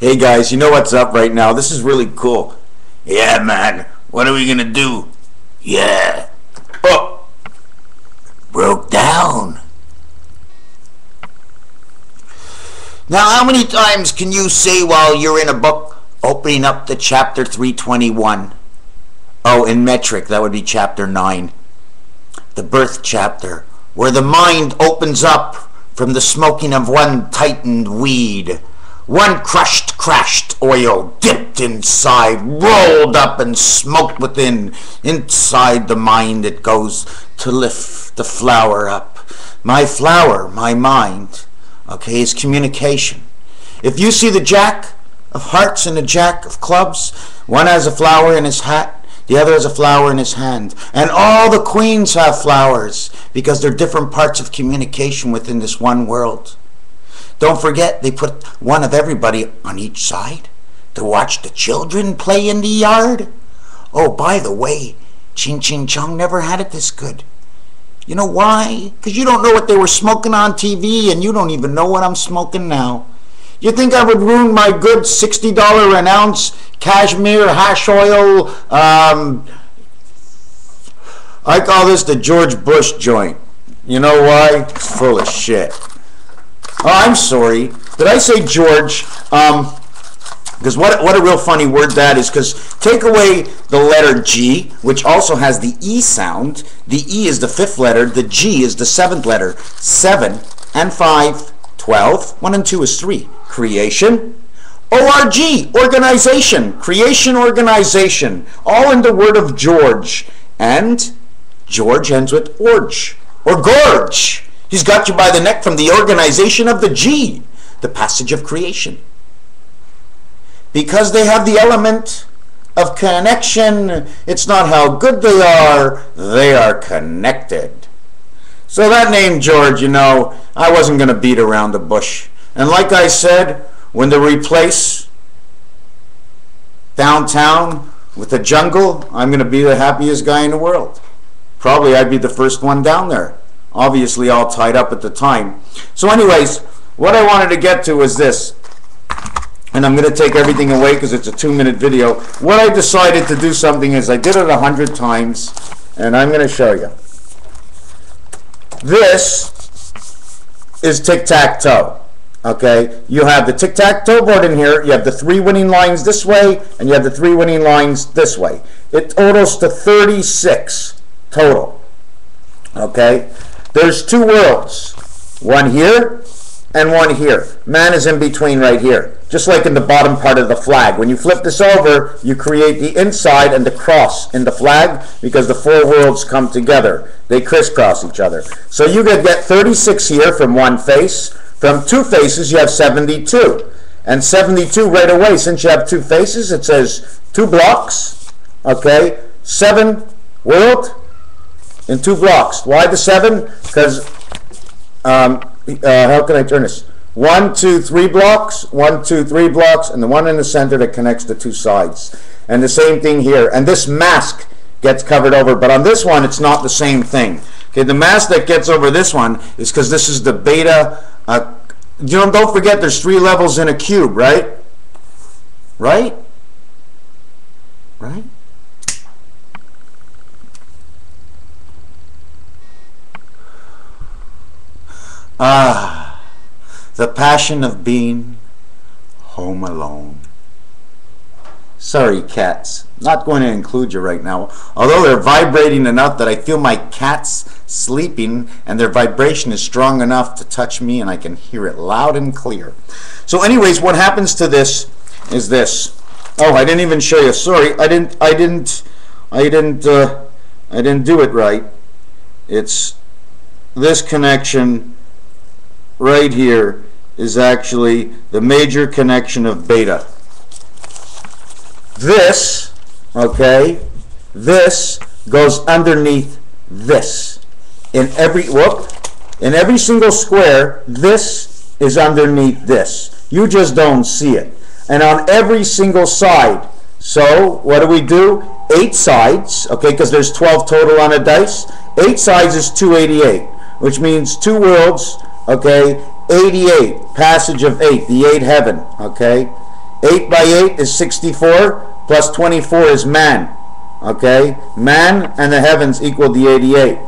Hey guys, you know what's up right now? This is really cool. Yeah, man. What are we gonna do? Yeah. Oh! Broke down. Now, how many times can you say while you're in a book, opening up to chapter 321? Oh, in metric, that would be chapter 9. The birth chapter, where the mind opens up from the smoking of one tightened weed. One crashed oil dipped inside, rolled up and smoked within. Inside the mind it goes to lift the flower up. My flower, my mind, okay, is communication. If you see the jack of hearts and the jack of clubs, one has a flower in his hat, the other has a flower in his hand. And all the queens have flowers because they're different parts of communication within this one world. Don't forget, they put one of everybody on each side to watch the children play in the yard. Oh, by the way, Ching Ching Chong never had it this good. You know why? Because you don't know what they were smoking on TV, and you don't even know what I'm smoking now. You think I would ruin my good $60 an ounce cashmere hash oil? I call this the George Bush joint. You know why? It's full of shit. Oh, I'm sorry. Did I say George? Because what a real funny word that is. Because take away the letter G, which also has the E sound. The E is the 5th letter. The G is the 7th letter. 7 and 5, 12. 1 and 2 is 3. Creation. ORG, organization. Creation, organization. All in the word of George. And George ends with orge or gorge. He's got you by the neck from the organization of the G, the passage of creation. Because they have the element of connection, it's not how good they are connected. So that name George, you know, I wasn't going to beat around the bush. And like I said, when they replace downtown with the jungle, I'm going to be the happiest guy in the world. Probably I'd be the first one down there. Obviously all tied up at the time. So anyways, what I wanted to get to was this. And I'm going to take everything away because it's a 2-minute video. What I decided to do something is I did it 100 times. And I'm going to show you. This is tic-tac-toe. Okay, you have the tic-tac-toe board in here. You have the 3 winning lines this way. And you have the 3 winning lines this way. It totals to 36 total. Okay. There's 2 worlds, one here and one here. Man is in between right here, just like in the bottom part of the flag. When you flip this over, you create the inside and the cross in the flag because the 4 worlds come together. They crisscross each other. So you could get 36 here from one face. From 2 faces, you have 72. And 72 right away, since you have 2 faces, it says 2 blocks, okay, 7 world, in 2 blocks. Why the 7? Because, how can I turn this? 1, 2, 3 blocks, 1, 2, 3 blocks, and the one in the center that connects the 2 sides. And the same thing here. And this mask gets covered over, but on this one, it's not the same thing. Okay, the mask that gets over this one is because this is the beta. You know, don't forget, there's 3 levels in a cube, right? Right? Right? Ah, the passion of being home alone. Sorry, cats. Not going to include you right now. Although they're vibrating enough that I feel my cats sleeping, and their vibration is strong enough to touch me, and I can hear it loud and clear. So anyways, what happens to this is this. Oh, I didn't even show you. Sorry, I didn't do it right. It's this connection right here is actually the major connection of beta. This, okay, this goes underneath this. In every single square, this is underneath this. You just don't see it. And on every single side, so what do? 8 sides, okay, because there's 12 total on a dice. 8 sides is 288, which means 2 worlds, okay, 88, passage of 8, the 8 heaven, okay. 8 by 8 is 64, plus 24 is man. Okay, man and the heavens equal the 88.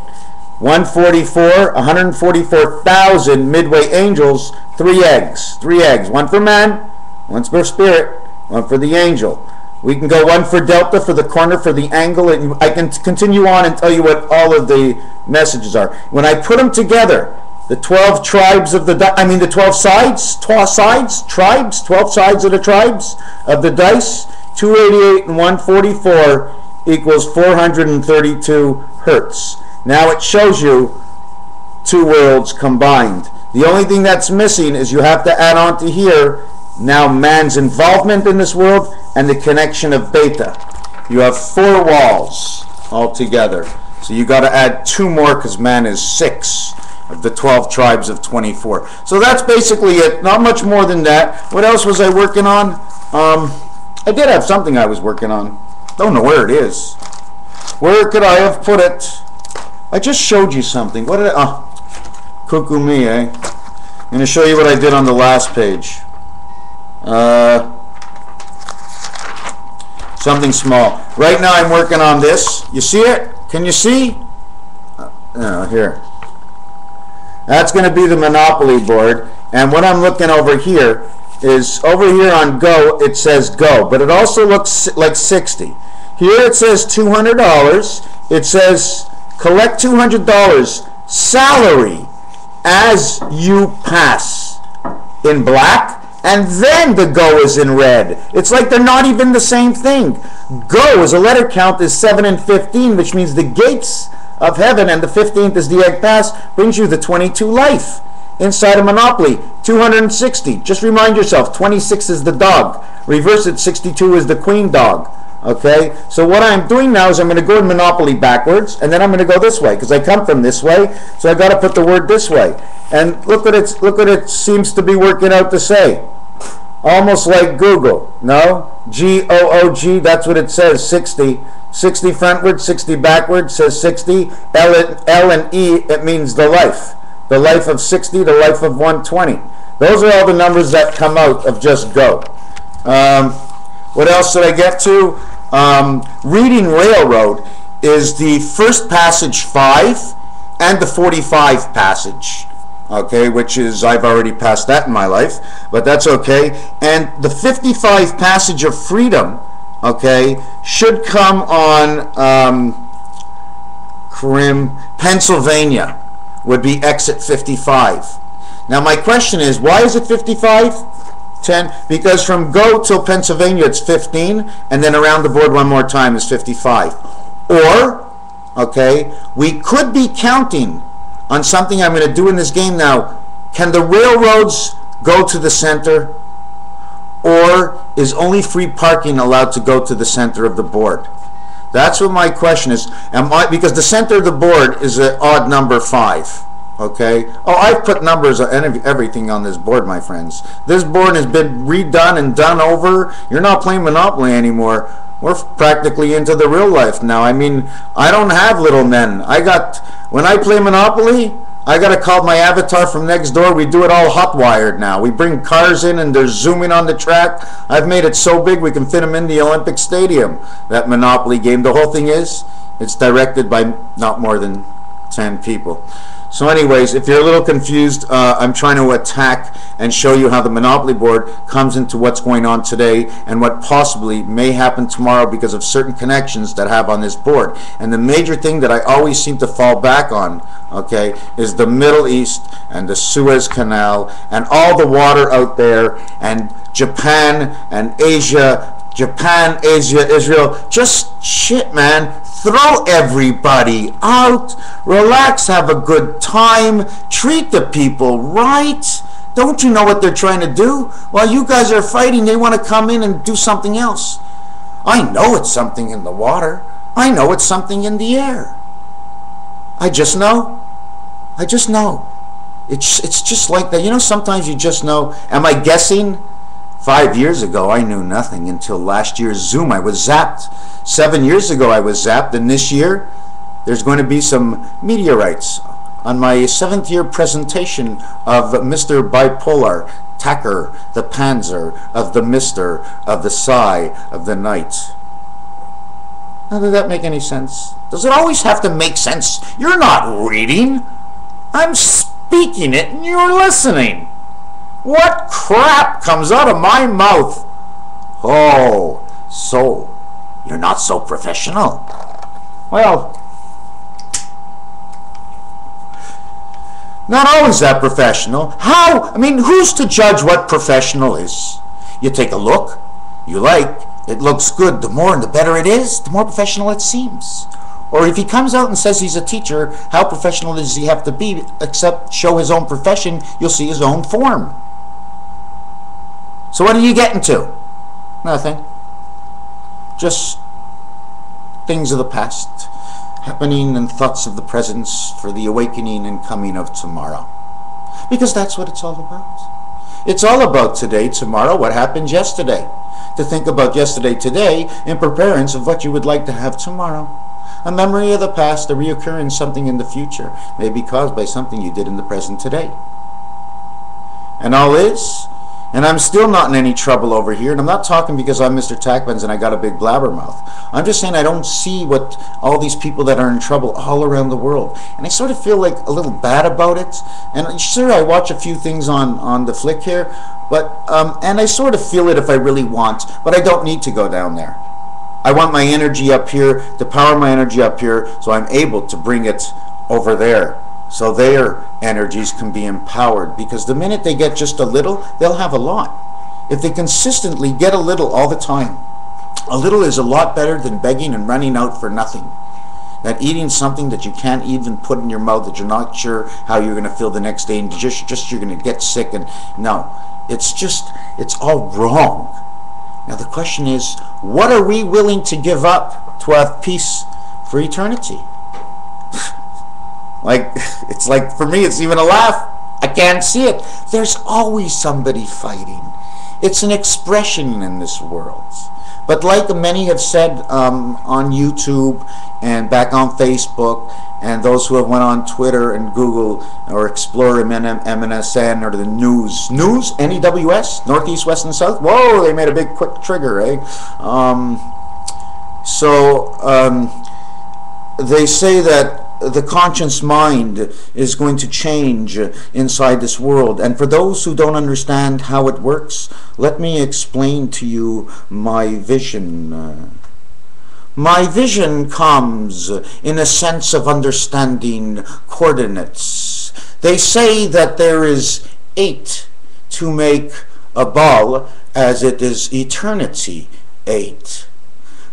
144,000 midway angels, 3 eggs. 3 eggs. 1 for man, 1 for spirit, 1 for the angel. We can go 1 for delta, for the corner, for the angle, and I can continue on and tell you what all of the messages are. When I put them together, the 12 tribes of the, the 12 sides, 12 sides, tribes, 12 sides of the tribes of the dice, 288 and 144 equals 432 hertz. Now it shows you 2 worlds combined. The only thing that's missing is you have to add on to here now man's involvement in this world and the connection of beta. You have 4 walls altogether. So you got to add 2 more because man is 6 of the 12 tribes of 24. So that's basically it. Not much more than that. What else was I working on? I did have something I was working on. Don't know where it is. Where could I have put it? I just showed you something. What did I... cuckoo me, eh? I'm going to show you what I did on the last page. Something small. Right now I'm working on this. You see it? Can you see? Here. That's going to be the Monopoly board. And what I'm looking over here is, over here on Go, it says Go. But it also looks like 60. Here it says $200. It says collect $200 salary as you pass in black, and then the Go is in red. It's like they're not even the same thing. Go is a letter count is 7 and 15, which means the gates of heaven, and the 15th is the egg pass, brings you the 22 life inside of Monopoly. 260. Just remind yourself, 26 is the dog. Reverse it, 62 is the queen dog. Okay, so what I'm doing now is I'm going to go in Monopoly backwards, and then I'm going to go this way because I come from this way. So I got to put the word this way. And look what it seems to be working out to say. Almost like Google. No, G-O-O-G. That's what it says. 60. 60 frontward, 60 backward. Says 60. L and E. It means the life. The life of 60. The life of 120. Those are all the numbers that come out of just Go. What else did I get to? Reading Railroad is the first passage 5 and the 45 passage, okay, which is, I've already passed that in my life, but that's okay. And the 55 passage of freedom, okay, should come on Pennsylvania, would be exit 55. Now my question is, why is it 55? 10, because from Go till Pennsylvania it's 15, and then around the board one more time is 55. Or, okay, we could be counting on something I'm going to do in this game now. Can the railroads go to the center, or is only free parking allowed to go to the center of the board? That's what my question is. Because the center of the board is an odd number 5. Okay. Oh, I've put numbers and everything on this board, my friends. This board has been redone and done over. You're not playing Monopoly anymore. We're practically into the real life now. I mean, I don't have little men. When I play Monopoly, I got to call my avatar from next door. We do it all hot wired now. We bring cars in and they're zooming on the track. I've made it so big we can fit them in the Olympic Stadium. That Monopoly game. The whole thing is, it's directed by not more than 10 people. So anyways, if you're a little confused, I'm trying to attack and show you how the Monopoly board comes into what's going on today and what possibly may happen tomorrow because of certain connections that I have on this board. And the major thing that I always seem to fall back on, okay, is the Middle East and the Suez Canal and all the water out there, and Japan and Asia, Israel, just shit, man. Throw everybody out, relax, have a good time, treat the people right. Don't you know what they're trying to do? While you guys are fighting, they want to come in and do something else. I know it's something in the water. I know it's something in the air. I just know. I just know. It's just like that. You know, sometimes you just know. Am I guessing? 5 years ago, I knew nothing until last year's Zoom. I was zapped. 7 years ago, I was zapped. And this year, there's going to be some meteorites on my 7th year presentation of Mr. Bipolar Tacker, the Panzer, of the Mister, of the Sigh, of the Night. Now, does that make any sense? Does it always have to make sense? You're not reading. I'm speaking it and you're listening. What crap comes out of my mouth? Oh, so you're not so professional. Well, not always that professional. How? I mean, who's to judge what professional is? You take a look, you like, it looks good. The more and the better it is, the more professional it seems. Or if he comes out and says he's a teacher, how professional does he have to be except show his own profession? You'll see his own form. So what are you getting to? Nothing. Just things of the past, happening and thoughts of the present for the awakening and coming of tomorrow. Because that's what it's all about. It's all about today, tomorrow, what happened yesterday. To think about yesterday, today, in preparedness of what you would like to have tomorrow. A memory of the past, a reoccurring something in the future, may be caused by something you did in the present today. And all is, and I'm still not in any trouble over here, and I'm not talking because I'm MrTacpans and I got a big blabbermouth. I'm just saying I don't see what all these people that are in trouble all around the world. And I sort of feel like a little bad about it. And sure, I watch a few things on the flick here, but and I sort of feel it if I really want, but I don't need to go down there. I want my energy up here, to power my energy up here, so I'm able to bring it over there, so their energies can be empowered. Because the minute they get just a little, they'll have a lot. If they consistently get a little all the time, a little is a lot better than begging and running out for nothing. That eating something that you can't even put in your mouth, that you're not sure how you're going to feel the next day, and just you're going to get sick. And no, it's all wrong. Now the question is, what are we willing to give up to have peace for eternity? Like, it's like, for me, it's even a laugh. I can't see it. There's always somebody fighting. It's an expression in this world. But like many have said on YouTube and back on Facebook, and those who have went on Twitter and Google or Explorer, MSN, or the news, NEWS, Northeast, West, and South. Whoa, they made a big quick trigger, eh? They say that the conscious mind is going to change inside this world. And for those who don't understand how it works, let me explain to you my vision. My vision comes in a sense of understanding coordinates. They say that there is 8 to make a ball, as it is eternity 8.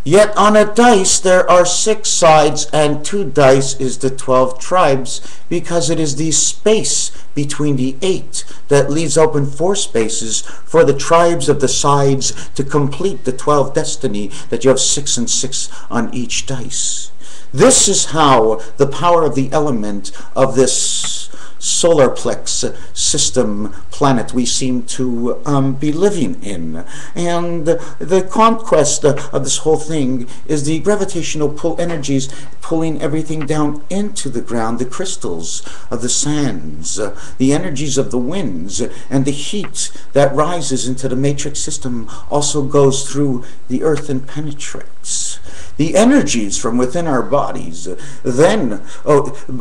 Yet on a dice there are 6 sides, and 2 dice is the 12 tribes, because it is the space between the 8 that leaves open 4 spaces for the tribes of the sides to complete the 12 destiny, that you have 6 and 6 on each dice. This is how the power of the element of this solarplex system planet we seem to be living in. And the conquest of this whole thing is the gravitational pull energies pulling everything down into the ground, the crystals of the sands, the energies of the winds, and the heat that rises into the matrix system also goes through the earth and penetrates. The energies from within our bodies, then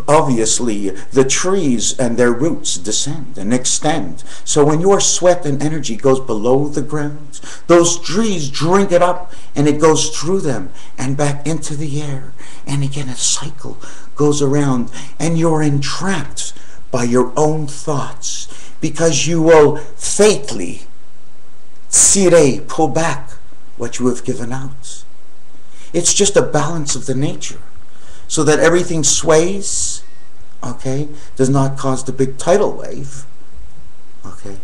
obviously the trees and their roots descend and extend. So when your sweat and energy goes below the ground, those trees drink it up and it goes through them and back into the air. And again, a cycle goes around, and you're entrapped by your own thoughts, because you will fatally, pull back what you have given out. It's just a balance of the nature, so that everything sways, okay, does not cause the big tidal wave, okay.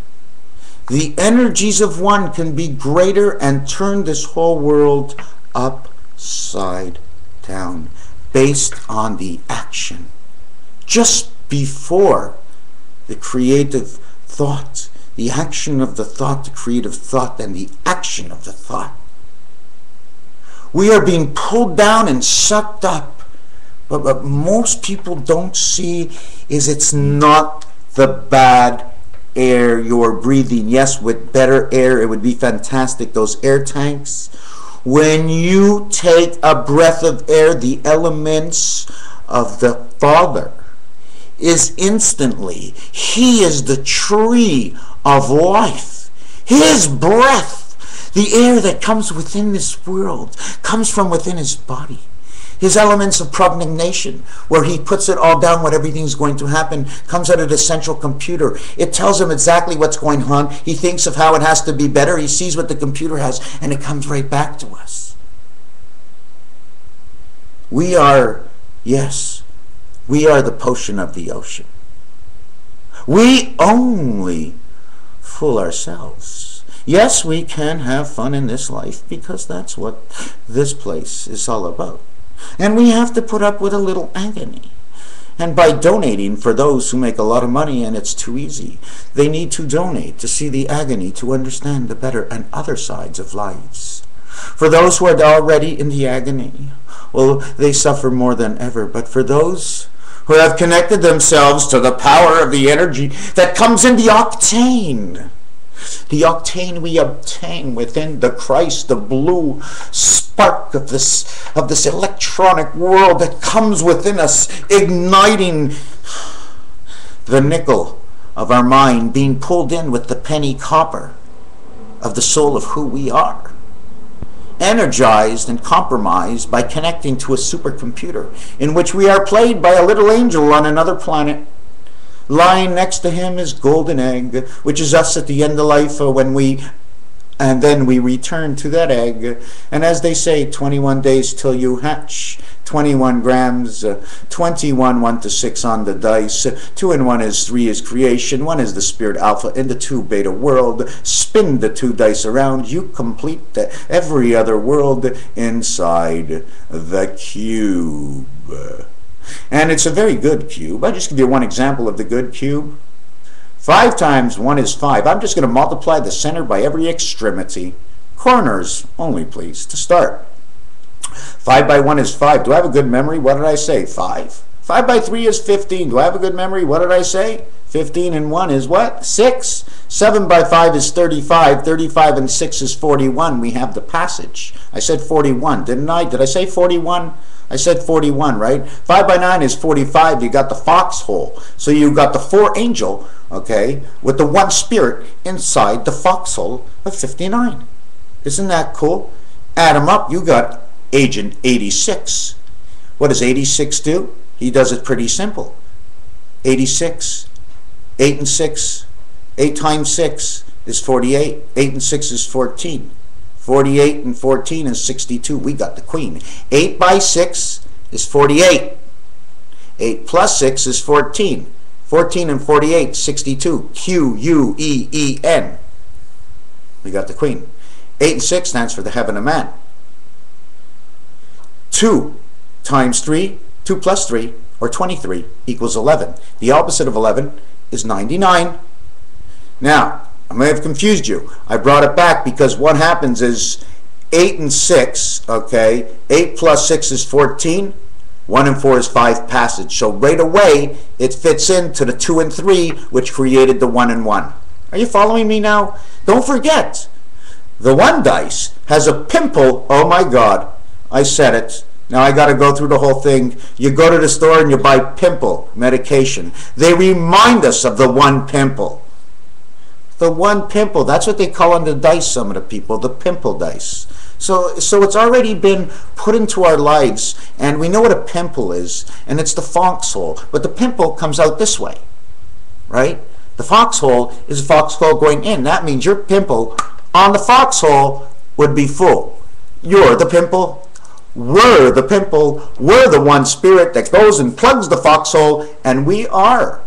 The energies of one can be greater and turn this whole world upside down, based on the action. Just before the creative thought, the action of the thought, the creative thought, and the action of the thought. We are being pulled down and sucked up. But what most people don't see is it's not the bad air you're breathing. Yes, with better air, it would be fantastic. Those air tanks. When you take a breath of air, the elements of the Father is instantly. He is the tree of life. His breath, the air that comes within this world, comes from within his body. His elements of prognation, where he puts it all down, what everything's going to happen, comes out of the central computer. It tells him exactly what's going on. He thinks of how it has to be better. He sees what the computer has, and it comes right back to us. We are, yes, we are the potion of the ocean. We only fool ourselves. Yes, we can have fun in this life, because that's what this place is all about. And we have to put up with a little agony. And by donating, for those who make a lot of money and it's too easy, they need to donate to see the agony, to understand the better and other sides of lives. For those who are already in the agony, well, they suffer more than ever. But for those who have connected themselves to the power of the energy that comes in the octane we obtain within the Christ, the blue spark of this electronic world that comes within us, igniting the nickel of our mind, being pulled in with the penny copper of the soul of who we are, energized and compromised by connecting to a supercomputer in which we are played by a little angel on another planet. Lying next to him is golden egg, which is us at the end of life, and then we return to that egg. And as they say, 21 days till you hatch, 21 grams, 21, 1 to 6 on the dice, 2 and 1 is 3 is creation, 1 is the spirit alpha in the 2 beta world. Spin the 2 dice around, you complete every other world inside the cube. And it's a very good cube. I'll just give you one example of the good cube. 5 times 1 is 5. I'm just going to multiply the center by every extremity. Corners only, please, to start. 5 by 1 is 5. Do I have a good memory? What did I say? 5. 5 by 3 is 15. Do I have a good memory? What did I say? 15 and 1 is what? 6. 7 by 5 is 35. 35 and 6 is 41. We have the passage. I said 41, didn't I? Did I say 41? I said 41, right? 5 by 9 is 45. You got the foxhole. So you got the 4 angel, okay, with the 1 spirit inside the foxhole of 59. Isn't that cool? Add them up, you got Agent 86. What does 86 do? He does it pretty simple. 86, 8 and 6, 8 times 6 is 48. 8 and 6 is 14. 48 and 14 is 62. We got the queen. 8 by 6 is 48. 8 plus 6 is 14. 14 and 48, 62. Q-U-E-E-N. We got the queen. 8 and 6 stands for the heaven of man. 2 times 3, 2 plus 3, or 23, equals 11. The opposite of 11 is 99. Now, I may have confused you. I brought it back because what happens is 8 and 6, okay, 8 plus 6 is 14, 1 and 4 is 5 passage. So right away, it fits into the 2 and 3, which created the 1 and 1. Are you following me now? Don't forget, the 1 dice has a pimple. Oh my God, I said it. Now I got to go through the whole thing. You go to the store and you buy pimple medication. They remind us of the 1 pimple. The 1 pimple, that's what they call on the dice, some of the people, the pimple dice. So it's already been put into our lives, and we know what a pimple is, and it's the foxhole. But the pimple comes out this way, right? The foxhole is a foxhole going in. That means your pimple on the foxhole would be full. You're the pimple. We're the pimple. We're the 1 spirit that goes and plugs the foxhole, and we are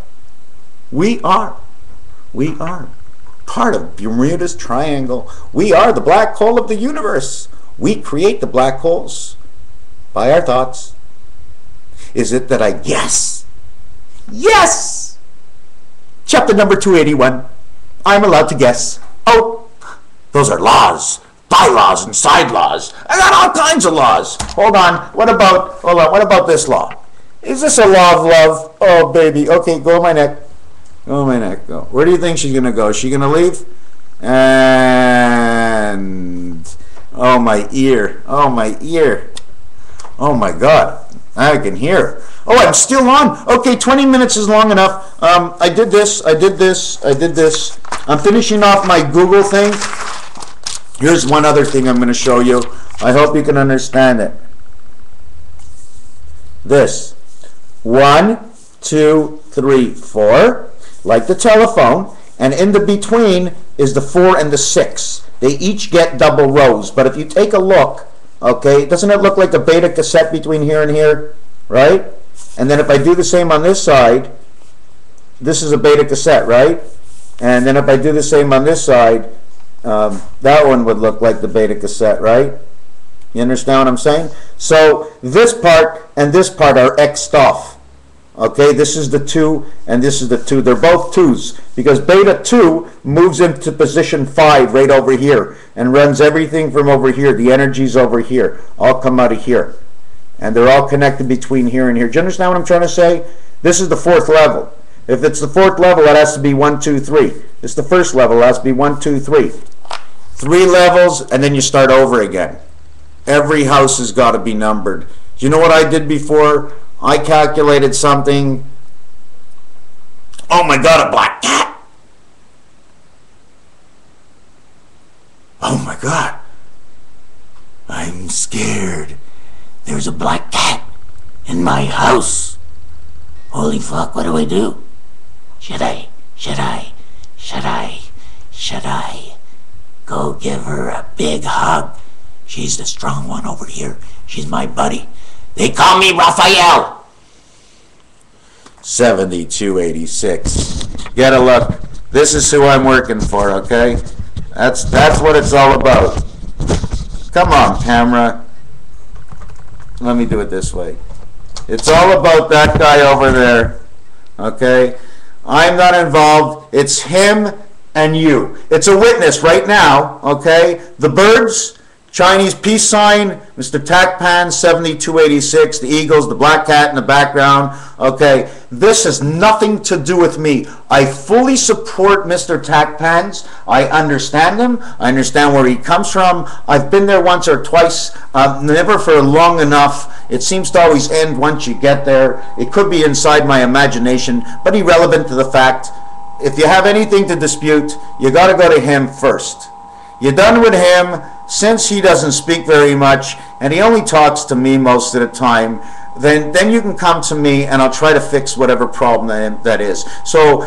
part of Bermuda's Triangle. We are the black hole of the universe. We create the black holes by our thoughts. Is it that I guess? Yes! Chapter number 281. I'm allowed to guess. Oh, those are laws. Bylaws and side laws. I got all kinds of laws. Hold on. What about this law? Is this a law of love? Oh, baby. Okay, go on my neck. Oh, my neck, go. Where do you think she's going to go? Is she going to leave? And... oh, my ear. Oh, my ear. Oh, my God. I can hear her. Oh, I'm still on. Okay, 20 minutes is long enough. I did this. I did this. I did this. I'm finishing off my Google thing. Here's one other thing I'm going to show you. I hope you can understand it. This. 1, 2, 3, 4. Like the telephone. And in the between is the 4 and the 6. They each get double rows. But if you take a look, okay, doesn't it look like a beta cassette between here and here? Right? And then if I do the same on this side, this is a beta cassette, right? And then if I do the same on this side, that one would look like the beta cassette, right? You understand what I'm saying? So this part and this part are X'd off. Okay, this is the 2 and this is the 2. They're both 2s because beta 2 moves into position 5 right over here and runs everything from over here. The energy's over here. All come out of here. And they're all connected between here and here. Do you understand what I'm trying to say? This is the 4th level. If it's the 4th level, it has to be 1, 2, 3. It's the 1st level, it has to be 1, 2, 3. 3 levels, and then you start over again. Every house has got to be numbered. Do you know what I did before? I calculated something. Oh my God, a black cat. Oh my God. I'm scared. There's a black cat in my house. Holy fuck, what do I do? Should I go give her a big hug? She's the strong one over here. She's my buddy. They call me Raphael. 7286. Get a look. This is who I'm working for, okay? That's what it's all about. Come on, camera. Let me do it this way. It's all about that guy over there, okay? I'm not involved. It's him and you. It's a witness right now, okay? The birds, Chinese peace sign, MrTacpans 7286, the eagles, the black cat in the background. Okay, this has nothing to do with me. I fully support MrTacpans. I understand him. I understand where he comes from. I've been there once or twice, never for long enough. It seems to always end once you get there. It could be inside my imagination, but irrelevant to the fact. If you have anything to dispute, you got to go to him first. You're done with him. Since he doesn't speak very much and he only talks to me most of the time, then you can come to me and I'll try to fix whatever problem that is. So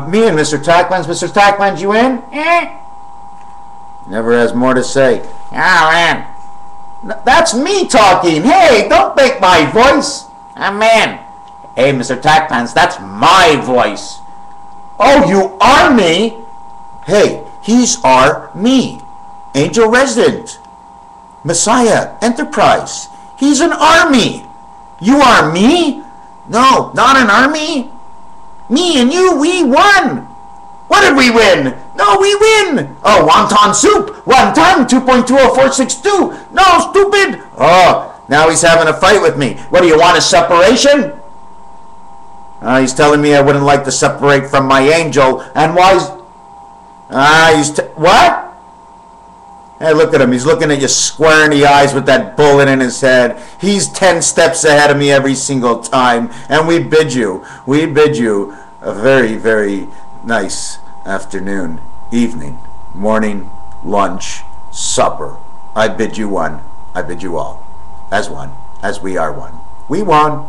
me and MrTacpans, you in? Never has more to say. Oh man, that's me talking. Hey, don't make my voice. I'm in. Hey, MrTacpans, that's my voice. Oh, you are me? Hey, he's are me. Angel Resident, Messiah, Enterprise. He's an army. You are me? No, not an army. Me and you, we won. What did we win? No, we win. Oh, wonton soup. 1 ton, 2.20462. No, stupid. Oh, now he's having a fight with me. What do you want, a separation? He's telling me I wouldn't like to separate from my angel. And why? What? Hey, look at him. He's looking at you square in the eyes with that bullet in his head. He's 10 steps ahead of me every single time. And we bid you a very, very nice afternoon, evening, morning, lunch, supper. I bid you one. I bid you all. As one. As we are one. We won.